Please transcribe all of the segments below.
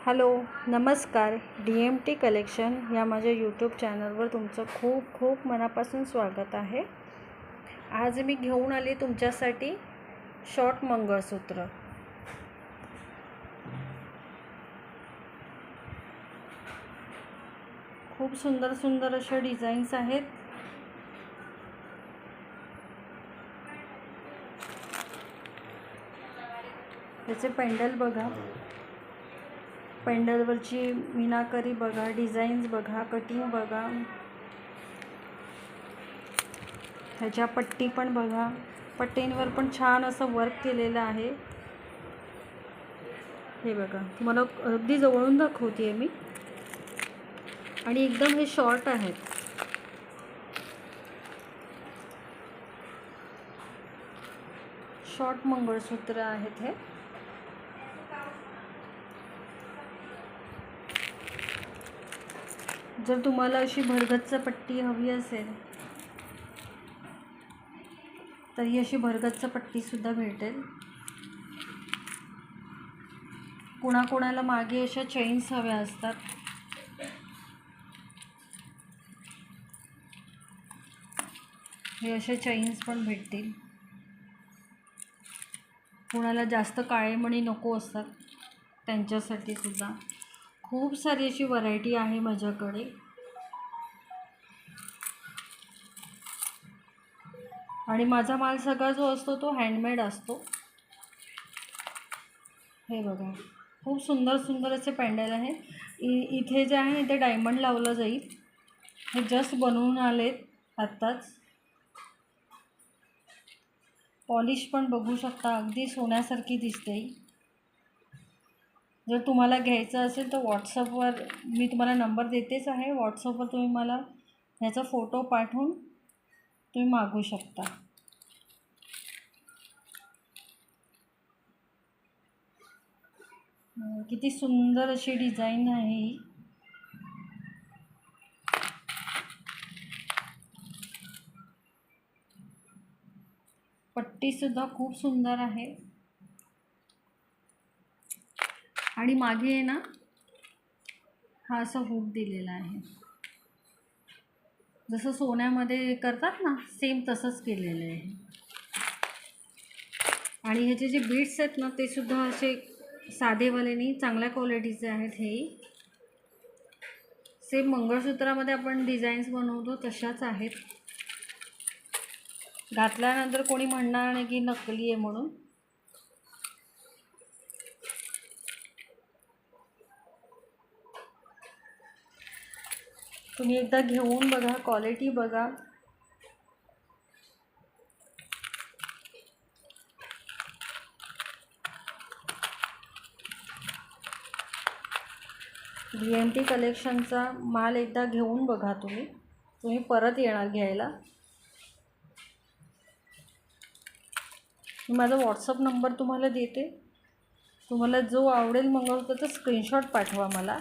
Hello नमस्कार. DMT collection या माझ्या यूट्यूब चॅनलवर तुमचं खूप खूप मनापासून स्वागत आहे. आज मी घेऊन आले तुमच्यासाठी शॉर्ट मंगळसूत्र. खूप सुंदर सुंदर अशा डिझाईन्स आहेत. याचे पेंडल बघा, पेंडलवरची मीनाकारी बघा, डिझाईन्स बघा, कटिंग बघा, ह्याच्या पट्टी पण बघा. पट्टींवर पण छान असं वर्क केलेलं आहे. हे बघा, तुम्हाला अगदी जवळून दाखवते मी. आणि एकदम हे शॉर्ट आहेत. शॉर्ट मंगळसूत्र आहेत हे. जर तुम्हाला अशी भरगच्च पट्टी हवी असेल तर ही अशी भरगच्च पट्टीसुद्धा भेटेल. कोणाकोणाला मागे अशा चेन्स हव्या असतात. हे असे चेन्स पण भेटतील. कोणाला जास्त काळे मणी नको असतात त्यांच्यासाठी सुद्धा खूप सारी अशी व्हरायटी आहे माझ्याकडे. आणि माझा माल सगळा जो असतो तो हँडमेड असतो. हे बघा, खूप सुंदर सुंदर असे पेंडल आहे. इथे जे आहे इथे डायमंड लावलं जाईल. हे जस्ट बनवून आलेत आत्ताच. पॉलिश पण बघू शकता, अगदी सोन्यासारखी दिसते. जर तुम्हाला घ्यायचं असेल तर व्हॉट्सअपवर मी तुम्हाला नंबर देतेच आहे. व्हॉट्सअपवर तुम्ही मला ह्याचा फोटो पाठवून तुम्ही मागवू शकता. किती सुंदर अशी डिझाईन आहे ही. पट्टीसुद्धा खूप सुंदर आहे. आणि मागे आहे ना हा असा हुक दिलेला आहे. जसं सोन्यामध्ये करतात ना सेम तसंच केलेलं आहे. आणि ह्याचे जे बीड्स आहेत ना ते सुद्धा असे साधेवाले नाही, चांगल्या क्वालिटीचे आहेत. हे सेम मंगळसूत्रामध्ये आपण डिझाईन्स बनवतो तशाच आहेत. घातल्यानंतर कोणी म्हणणार नाही की नकली आहे म्हणून. तुम्ही एकदा घेऊन बघा, क्वालिटी बघा. DMT कलेक्शनचा माल एकदा घेऊन बघा. तुम्ही परत येणार घ्यायला. मी माझा व्हॉट्सअप नंबर तुम्हाला देते. तुम्हाला जो आवडेल मंगळसूत्राचा स्क्रीनशॉट पाठवा मला.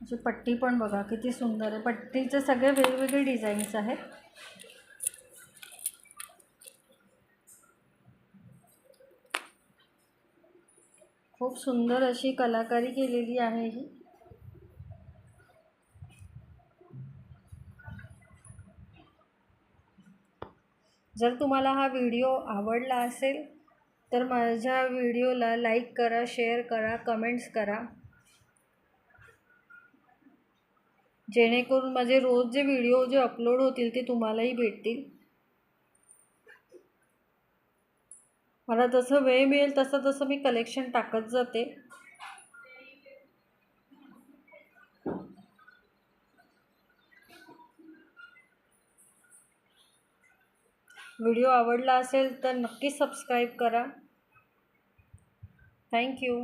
अशी पट्टी पण बघा किती सुंदर आहे. पट्टीचे सगळे वेगवेगळे डिझाईन्स आहेत. खूप सुंदर अशी कलाकारी केलेली आहे ही. जर तुम्हाला हा व्हिडिओ आवडला असेल तर माझ्या व्हिडिओला लाईक करा, शेअर करा, कमेंट्स करा, जेणेकरून माझे रोज जे व्हिडिओ जे अपलोड होतील ते तुम्हालाही भेटतील. मला जसं वेळ मिळेल तसं मी कलेक्शन टाकत जाते. व्हिडिओ आवडला असेल तर नक्की सबस्क्राईब करा. थँक्यू.